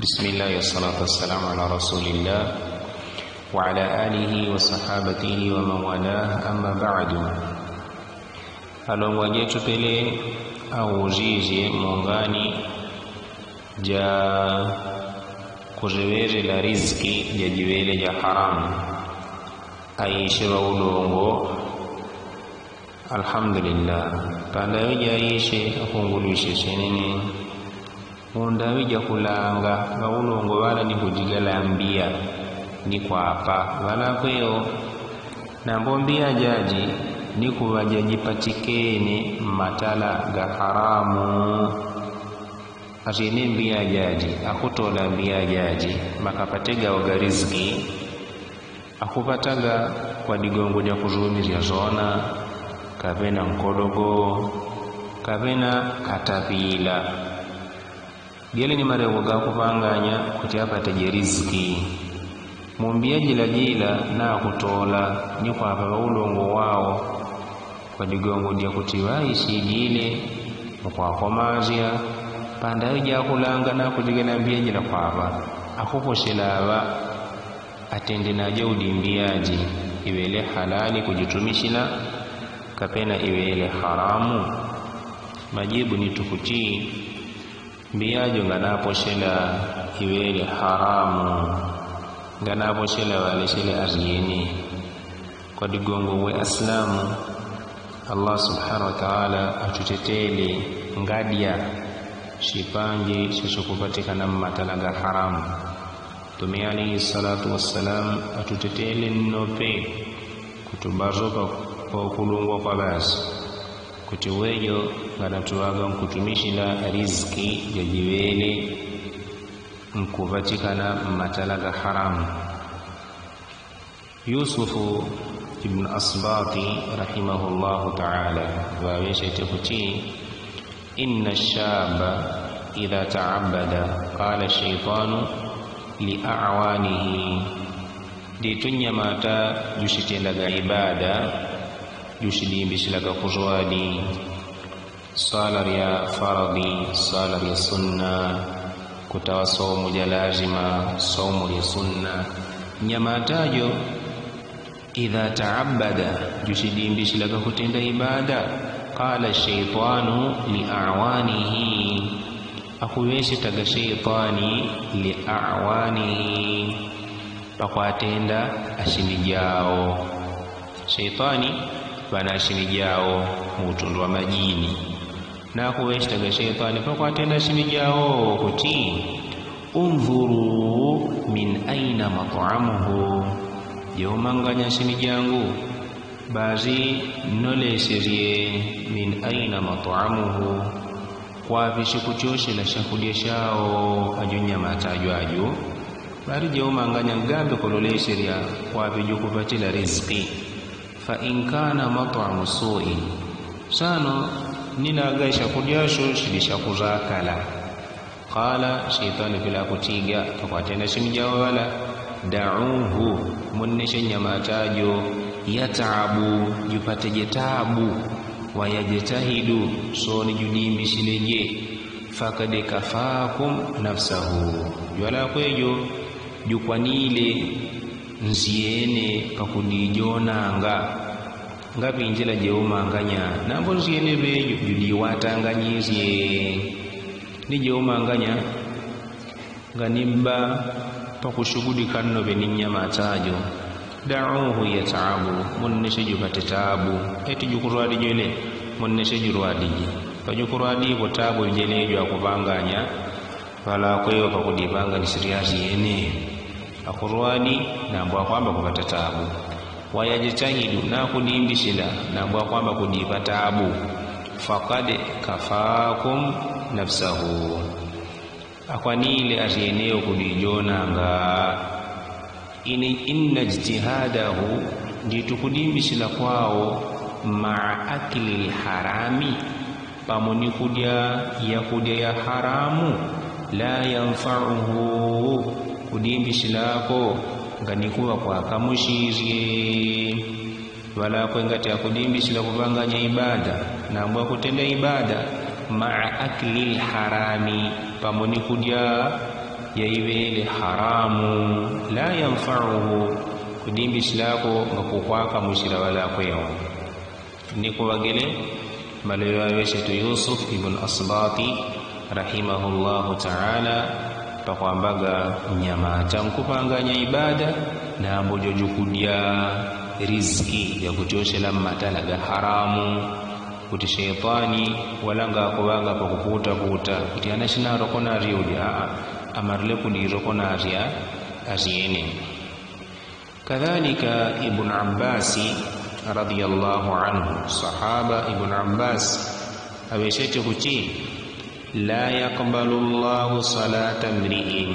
بسم الله والصلاة والسلام على رسول الله وعلى آله وصحابته ومن والاه أما بعد. alongwaje tupele au jije mongani ja kujewere la riziki ja jiwele ja haramu aishe wa ulongo. Alhamdulillah panda yoja aishe akungulishe chenene munda wija kulanga nga ulongo wala ni kujigalambia ni kwapa wala kweo na mbombia jaji ni kuwajajipatikene matala ga haramu atine mbia jaji akutola mbia jaji makapatega waga riziki akupataga kwa digongo ja kuzumiria zona kavena nkodogo kavena katapila gele ni marewo ga kupanganya kuti apate riziki mumbia jila na kutola ni kwa baba ulongo wao kwa digongo dia kutiwaishi jile kwa komazia panda ya kulanga na kudigana mbia jila kwaba akuposhelawa atende naje udimbiaji iwele halali kujitumishila kapena iwele haramu. Majibu ni tukutii mbiajo nganaposhela iwele haramu nganaposhela wale shele arziyeni kwa digongo we aslamu. Allah subhanahu wa ta'ala atutetele ngadia shipanje shishukupatikana matalaga haramu. Mtume alayhi salatu wassalam atutetele nope kutubazoka kwa kulungwa kwa basi kuti wejo nganatuwaga mkutumishila riziki jajiwele mkupatikana matalaga haramu. Yusufu ibn Asbati rahimahullahu ta'ala waweshe tekuti inna shaba idha ta'abbada qala shaytanu li'awanihi ditunya mata jushitendaga ibada jushidimbishilaga kuzwadi sala ya faradhi sala ya sunna kutawa saumu ja lazima saumu ya sunna nyamatajo idha ta'abbada jushidimbishilaga kutenda ibada qala shaytanu li'awanihi akuweshe taga shaytani li'awanihi pakwatenda ashimijao shaytani bana ashimijao mutundu wa majini na kuweshe taga shaytani pakwatenda ashimijao kuti unzuru min aina mat'amuhu yomanganya shimijangu bazi nolesherie min aina mat'amuhu kwa vishikuchoshe la shakulia shao ajunya matajwa aju bari jomanganya ngambe kololesheria kwa vijukupatila riziki fa in kana mat'amu su'i sano ninaga shakuliasho shilishakuzakala qala shaytanu bila kutiga takwatenda shimijao wala da'uhu munneshe nyamatajo yataabu jupate jetabu wayajtahidu soni judimbi shileje fakade kafakum nafsahu wala kwejo jukwanile nziene pakudijonanga ngapi injila jeumanganya nambo nziene bejo judiwatanganyizie ni jeumanganya nganimba pakushughulika nno beninyamatajo da'uhu yata'abu munneshe jupate tabu eti jukurwadi jele munneshe jurwadi pajukurwadi botabu jelejo akubanganya wala kweyo pakudipanga ni siriasi yene akurwadi nambwa kwamba kupata tabu wayajitahidu na kudimbishila nambwa kwamba kudipa tabu faqad kafakum nafsahu akwanile asieneo kudijonanga inna ijtihadahu nditukudimbishila kwao ma'a akli harami pamoni kudya ya haramu la yanfa'uhu kudimbishilako nganikuwa kwa kamushirie wala kwengati akudimbishila kubanganya ibada na mbwa kutenda ibada ma'a akli alharami pamoni kudya yaibele haramu la yanfa'uhu kudimbi silako ngakukwaka mushira wala kweo niko wagele malayo wetu Yusuf ibn Asbati rahimahullahu ta'ala pakwambaga nyama tankupanganya ibada na mbojojo kudya riziki ya kutoshela matala ga haramu kuti shaytani walanga kubanga pakuputa kuti anashina rokona riudi amarle kudi rokona ria asiene kadhalika ibn Abbas radiyallahu anhu sahaba ibn Abbas aweshete kuti la yaqbalu Allahu salata mri'in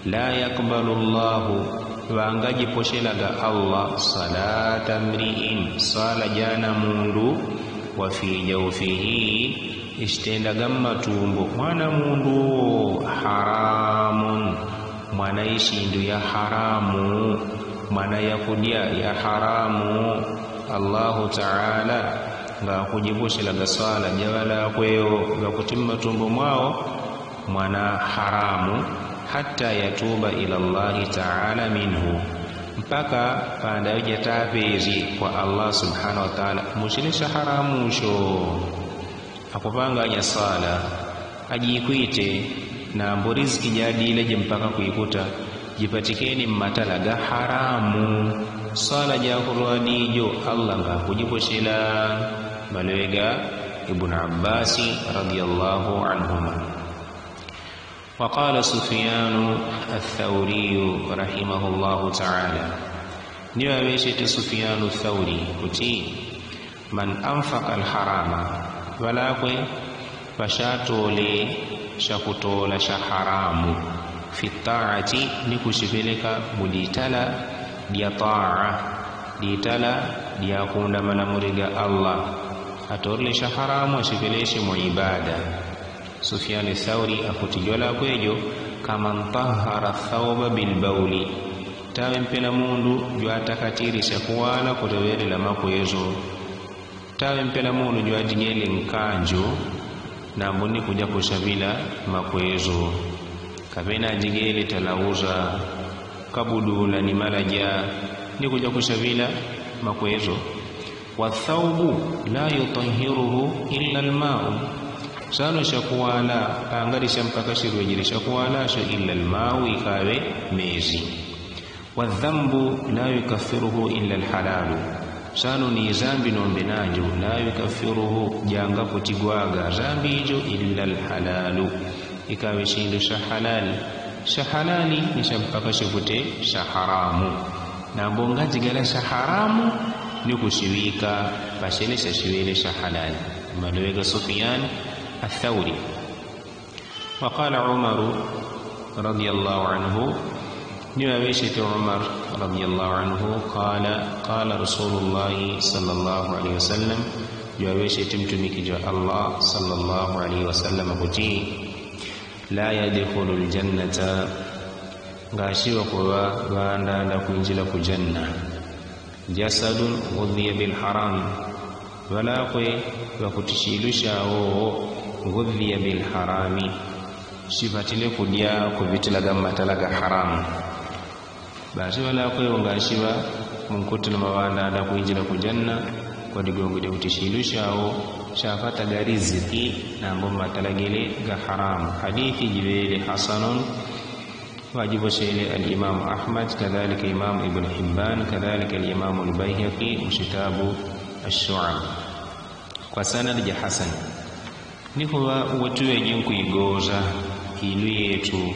la yaqbalu Allahu wangaji poshelaga Allah salata mri'in sala jana mundu wa fi jawfihi istenda gamma tumbo mwana mundu haramun mwana ishindu ya haramu mwana ya kudia ya haramu Allahu ta'ala nga kujibushelaga sala jawala kweo nga kutimma tumbo mwao mwana haramu hatta yatuba ila Allah ta'ala minhu mpaka panda yajatapezi kwa Allah subhanahu wa ta'ala mushilisha haramu sho akupanganya sala ajikwite na mboriziki jadile mpaka kuikuta jipatikeni matalaga haramu sala jakurwadijo Allah nga kujiboshela malwega ibn Abbas radiyallahu anhuma. وقال سفيان الثوري رحمه الله تعالى نيوشت سفيان الثوري كتي من أنفق الحرام ولكن فشاتولي شكتول شحرام في الطاعة نكشفلك مديتلا دي طاعة ديتلا دي أكون من مرغ الله أتولي شحرام وشفليش معبادة Sufyan al-Thawri akutijola kwejo kama ntahara thawba bilbauli tawe mpena mundu jwatakatirisha kuwala kutowerela makwezo tawe mpena mundu jwadinyele nkanjo na mboni kuja kushabila makwezo kapena jigele talauza kabudula ni malaja ni kuja kushabila makwezo wa thawbu la yutahhiruhu illa al-ma'u sano shakuwala angarisha mpaka shirwejirisha kuwala sho illa almau ikawe mezi wadhambu la yukaffiruhu illa alhalalu sano ni zambi nombe najo la yukaffiruhu janga kutigwaga zambi ijo illa alhalalu ikawe shindu shahalali ni shampaka shikute shaharamu na mbongaji gala shaharamu ni kushiwika pashele shashiwele shahalali malwega Sufyan الثوري. وقال عمر رضي الله عنه نواشت عمر رضي الله عنه قال رسول الله صلى الله عليه وسلم نواشت متمك الله صلى الله عليه وسلم قتي لا يدخل الجنة غاشي وقوا غاندا نكونجل كجنة جسد غذي بالحرام ولا قوي وكتشيلشا غذي بالحرام shibatile kudya kubitilaga matalaga haramu basi wala kwa ngashiba munkutuna mawanda na kuinjira kujanna kwa digongode utishilushao shafata gariziki na mboma matalagele ga haramu hadithi jibele hasanun wajibu shayli al-imam Ahmad kadhalika imam Ibn Hibban kadhalika al-imam al-Bayhaqi mshitabu ash-Shu'ab kwa sanad ya hasan niko watu wenye kuigoza ilu yetu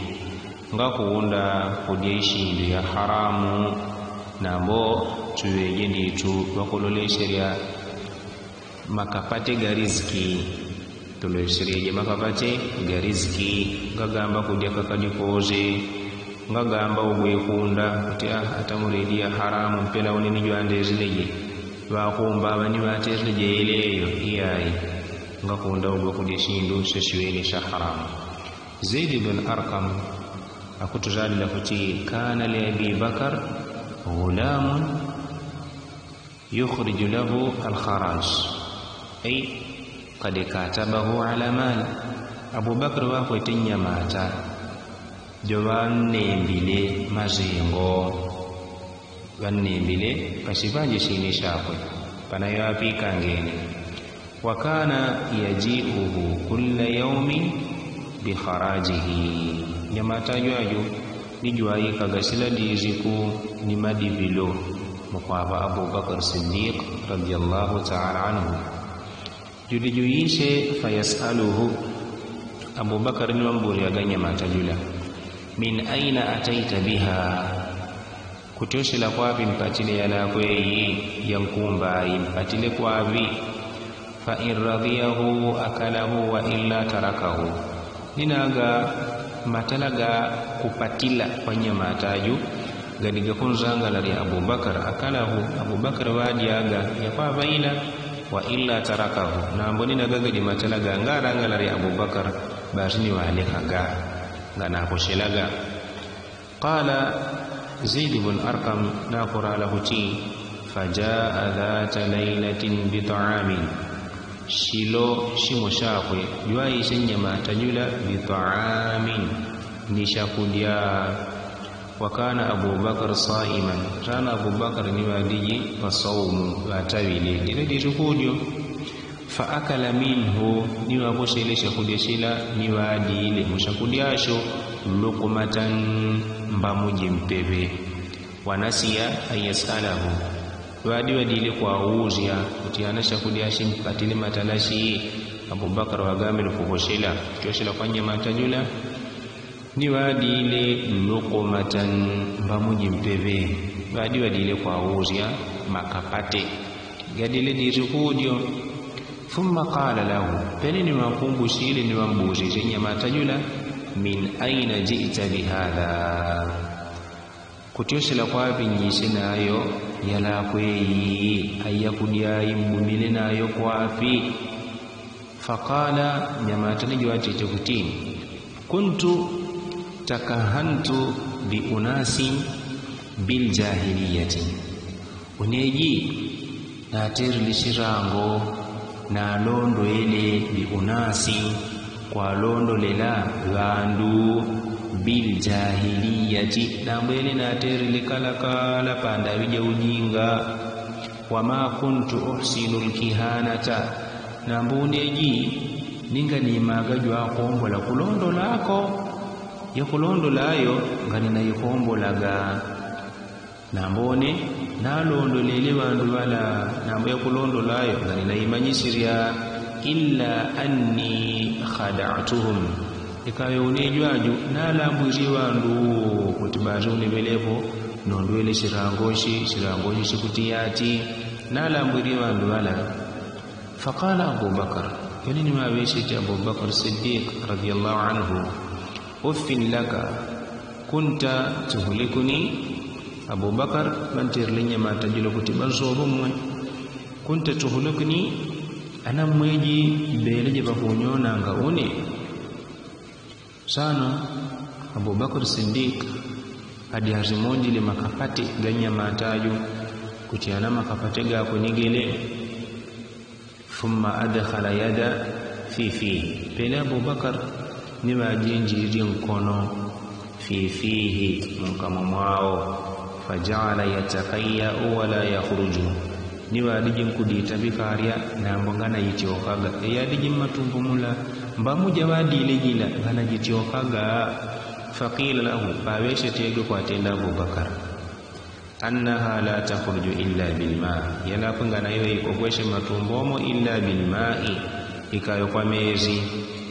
ngakuunda kudyeishindu ya haramu nambo tuweje nditu wakulole sheria makapate gariziki tolo sheria makapate gariziki ngagamba kudya kakadikoze ngagamba ubwekunda kuti atamuridi ya haramu mpela unini jwandezileje bakumba abani batezileje ileyo iyayi ngakunda ubwo kudishindu sheshiwele sha haramu Zaid ibn Arqam akutuzalila kuti kana li Abi Bakar ghulam yukhrij lahu al-kharaj ay qad katabahu ala mal Abubakar wa kwetinya mata jowanne mbile mazengo wanne mbile kasibanje shini shakwe panayo apika ngene wa kana yaji'uhu kulla yawmin bi kharajihi nyamata jwajo nijwayi kagasila diziku ni madibilo mukwaba Abubakar Siddiq radiyallahu ta'ala anhu judijuyishe fayasaluhu Abubakar ni wamburi aganya matajula min aina ataita biha kutoshela kwapi mpatile yala kweyi yankumba mpatile kwapi fa in radiyahu akalahu wa illa tarakahu ninaga matalaga kupatila kwanya mataju gadiga kunzanga lari Abubakar akalahu Abubakar wadiaga yakwa baila wa illa tarakahu na mboni nagaga di matalaga ngaranga lari Abubakar basini walekaga ngana koshelaga qala Zaid ibn Arqam naqra lahu ti fajaa dhata laylatin bi ta'amin shilo shimo shakwe yuai senya matajula bi ta'amin ni shakudia wa kana Abubakar sa'iman kana Abubakar ni wadiji fasawmu watawile diredi shukudio fa akala minhu ni waboshele shakudia shila ni wadile mushakudiasho luqmatan mbamuji mpebe wanasiya ayasalahu wadile kwa uzia kutiana shakudia shimpatile matalashi Abubakar wagamil kuboshela kyoshela kwanya matajula ni wadile luqmatan mbamuji mpebe wadile kwa uzia makapate gadile dirikudio thumma qala lahu pelini wakumbushile ni wambuzi zenye matajula min aina ji'ta bihadha kutyoshela kwapi nyishe nayo yala kweyi ayakudia imbumile nayo kwapi faqala nyamatani jwati chokutini kuntu takahantu bi unasi bil jahiliyati uneji na terlishirango na londo ele bi unasi kwa londo lela gandu bil jahiliyati na mbele na terlikalakala panda wija ujinga wama kuntu uhsinu alkihanata na mbuneji ninga ni magajwa kombo la kulondo lako ya kulondo layo ngani na ikombo laga na mbone na londo lele bandu wala na mbo ya kulondo layo ngani na imanyisiria illa anni khada'tuhum ikawe unejwaju na lambwiri wandu kutibazo unebelepo nondwele shirangoshi shikutiyati na lambwiri wandu wala faqala Abubakar yanini maweshe Abubakar Siddiq radiyallahu anhu uffin laka kunta tuhlikuni Abubakar mantirlinya matajilo kutibazo rumwe kunta tuhlikuni ana mweji beleje bakunyona ngaone sana Abubakar Siddiq hadi hazimondi le makapate ganya mataju kutiana makapate ga kunigele thumma adkhala yada fi pele Abubakar ni wajinjiri mkono fihi mkama mwao fajala yatakayya wala yakhruju ni wadiji mkudita bikaria na mbongana yitiokaga yadiji matumbumula mbamuja wadile jila ngana jitiokaga faqila lahu baweshe tego kwa tenda Abubakar annaha la takhruju illa bilma yana pangana iwe ikogweshe matumbomo illa bilma'i ikayo kwa mezi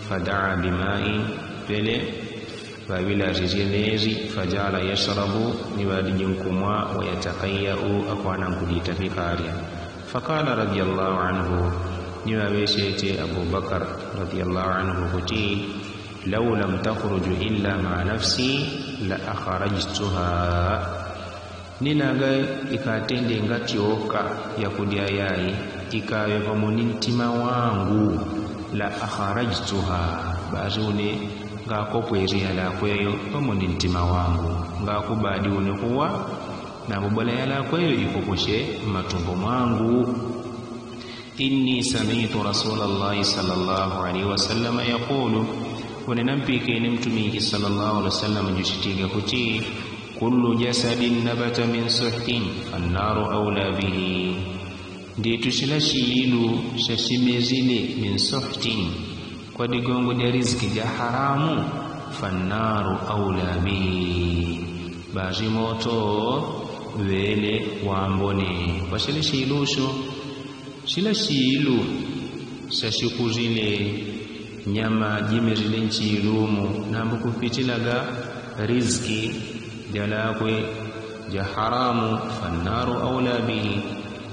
fadaa bimai pele wawila zizenezi fajala yashrabu ni wadijinkumwa wa yatakayau akwana nkudita fikaria faqala radiyallahu anhu ni waweshete Abubakar radiyallahu anhu kuti law lam takhruju illa ma nafsi la akharajtuha ninaga ikatende ngatioka ya kudia yai ikawe pamonintima wangu la akharajtuha bazune ngakopweria la kweyo pamondi ntima wangu ngakubadi unekuwa na bobola yala kweyo ikoposhe matumbo mwangu inni sami'tu Rasulullah sallallahu alaihi wasallam yaqulu, wananampike ni mtumiki sallallahu alaihi wasallam jushitiga kuti kullu jasadin nabata min suhtin fannaru awla bihi, nditu shila shiilu shashimezile min suhtin kwa digongo ya riziki ja haramu, fannaru awla bihi, baji moto wele wambone kwa shile shiilusho. Shila shiilu shashikuzile nyama jimezile nchilumu nambu kupitilaga riziki jalakwe ja haramu, fannaru awla bihi,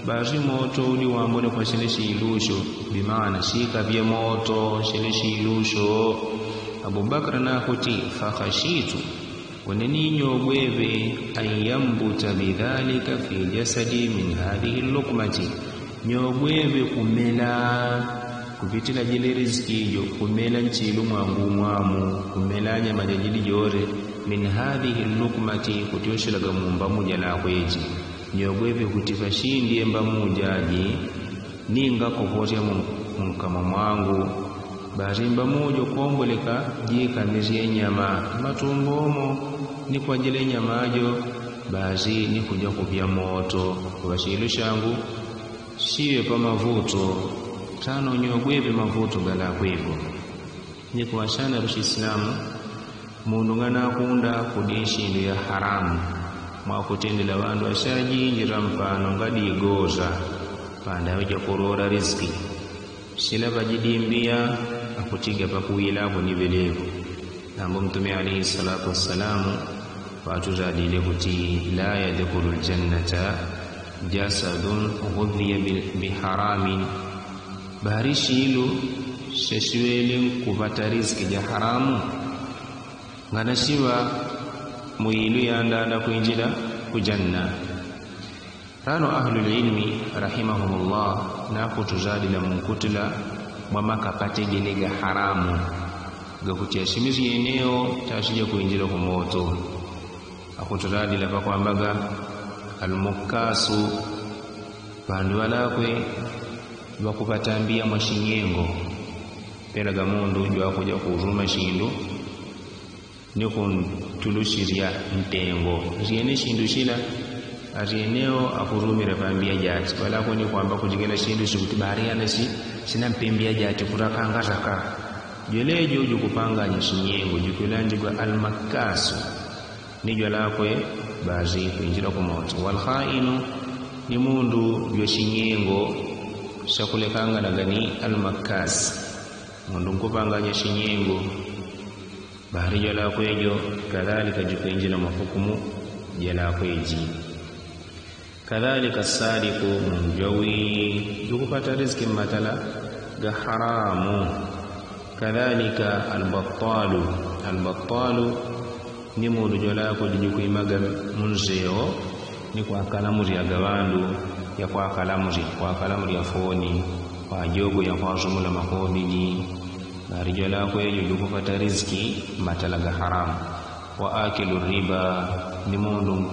baji moto uli wambone kwa shile shiilusho, bimaana shika vya moto shile shiilusho. Abu Bakr nakuti fakhashitu, waneni nyogweve ayyambuta bidhalika fi jasadi min hadhihi luqmati, nyogweve kumela kupitila jile riziki yo, kumela nchilu mwangu mwamu, kumela nyama jili jore min hadhihi luqmati, kutioshelaga mumba muja la kweji, nyogweve kutifa shindi emba mujaji ninga kokote mkama mwangu, barimba mujo komboleka jika nizie nyama matumbomo ni kwa jile nyamajo, bazi ni kuja kupia moto kwa shilu shangu siwe pa mavuto tano nyogweve mavuto gala kwevo ni kwa shana rushi Islamu mundungana kunda kudishi ndu ya haramu mwakutendela wandu ashaji njira mpano ngadi goza panda weja kurora riziki sila bajidimbia akutiga pakuilabu ni velevu. Nambu Mtume alayhi salatu wassalamu watuzadile kuti la yadkhulul jannata jasadun ghudhiya biharamin, baharishi ilu sheshiwele kupata riziki ya haramu nganashiwa muilu yandada kuinjila kujanna. Rano ahlul ilmi rahimahumullah na kutuzadila mkutila mwama kapate gelega haramu ga kutiashimizi eneo tashija kuinjila kumoto. Akutuzadila pa ambaga almukasu bandu walakwe bakupatambia mashinyengo pela gamundu jwa kuja kuzuma shindu niko tulushiria mtengo ziene shindu shila arieneo akurumira pambia jati wala kuni kwamba kujigela shindu shukuti bahariana sina mpembia jati kurakanga zaka jelejo jukupanga nyishinyengo jukulandi kwa almakasu nijwa lakwe bazi kuinjira kumoto. Wal khainu ni mundu yoshinyengo shakulekanga nagani almakas mundu nkupanga nyishinyengo bahari jala kwejo kadhalika jukuinjira mafukumu jala kweji. Kadhalika sadiku munjawi jukupata riziki matala ga haramu. Kadhalika albattalu ni mundu jola ko jukuimaga munzeo ni kwa kalamuri ya gawandu ya kwa kalamuri ya foni kwa jogo ya kwa zumula makodiji bahari jola ko jukupata riziki matala ga haramu. Wa akilu riba ni mundu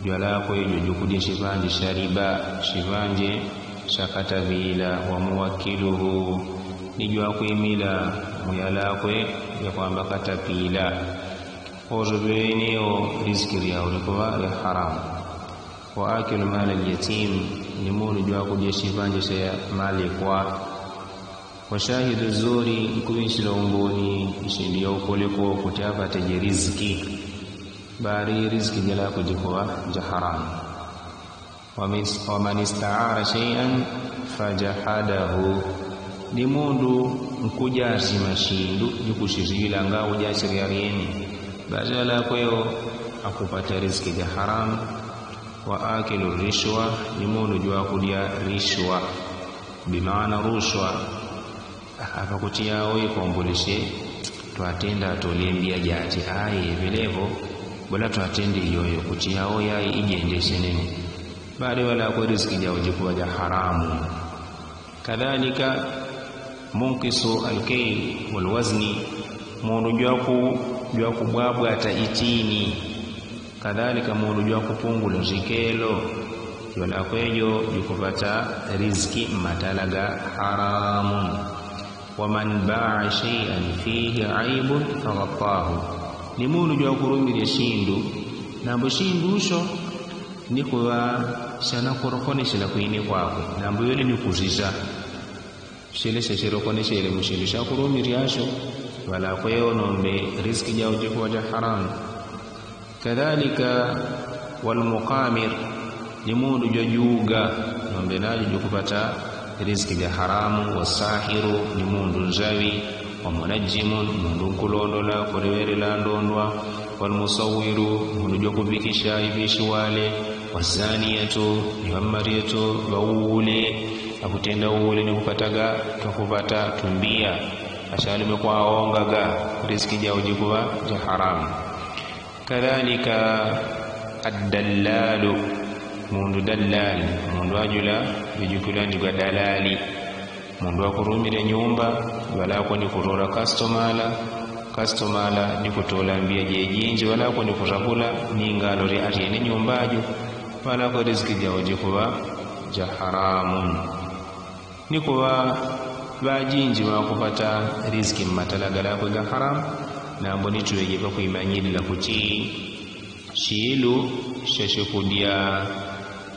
jwala ko jukudi shivanje shariba shivanje shakata vila wa muwakiluhu ni jwa kuimila muyala kwe ya kwamba katapila ozo beneo riziki ya ulikuwa ya haram. Wa akilu mali al-yatim ni mundu jwa kudi shivanje sha mali kwa. Wa shahidu zuri kuinshila umboni ishindia ukoleko kutaba teje riziki bari riziki jala kujikuwa jaharam. Wa man ista'ara shay'an fajahadahu ni mundu nkujazi mashindu jukushizila nga ujasiri yarieni bazala kweo akupata riziki jaharam. Wa akilu rishwa ni mundu jwa kudia rishwa bimaana rushwa hapa kutia oyi kombolishe twatenda tolembia jati aye vilevo bola twatende yoyo kutia oya ijenjeshe nene bali wala kwa riziki jao jikuwa ja haramu. Kadhalika munkisu alkay walwazni mundu jwa kubwabwa ata itini. Kadhalika mundu jwa kupungula zikelo wala kwejo jukupata riziki matalaga haramun. Waman ba'a shay'an fihi aibun faghattahu, ni muntu gyakurumira shindu nambo shindu sho nikuwa sana kurokoneshela kwine kwako nambo yole nikuziza shele shesherokoneshele mushindu shakurumiryasho wala kweyo nombe riziki jao jikuwa ja haramu. Kadhalika walmuqamir, ni muntu gyajuga nombe najo jukupata riziki ja haramu. Wasahiru, ni muntu nzawi. Wamunajjimun, muntu nkulondola kurewerela ndondwa. Walmusawwiru, muntu gyakuvikisha ibishwale. Wazaniyatu, ni wamariyatu bawule akutenda ule ni kupataga kakupata tumbia ashalime kwa aongaga riziki jao jikuwa ja haramu. Kadhalika ad-dallalu, mundu dallali, mundu ajula bijukulani kwa dalali, mundu akurumira nyumba wala ko ni kurora customala ni kutola mbia jejinji wala ko ni kurabula ningalo ri atene nyumbajo wala ko riziki jao jikuwa ja haramun. Nikuwa bajinji wakupata riziki matalagala kwa haram na mboni tuweje kwa kuimanyili la kutii shilu shashikudia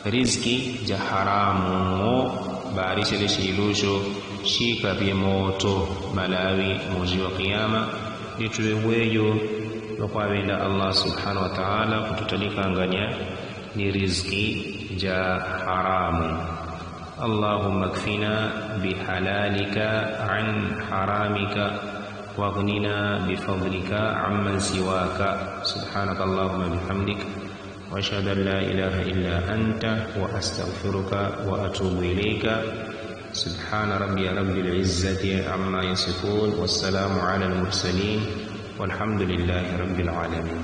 riziki ja haramu barishele shilusho shika pia moto malawi mwezi wa kiyama. Nituwejo kwa wenda Allah subhanahu wa ta'ala kututalika anganya ni riziki ja haramu. اللهم اكفنا بحلالك عن حرامك واغننا بفضلك عمن سواك. سبحانك اللهم بحمدك واشهد ان لا اله الا انت واستغفرك واتوب اليك. سبحان ربي رب العزة عما يصفون والسلام على المرسلين والحمد لله رب العالمين.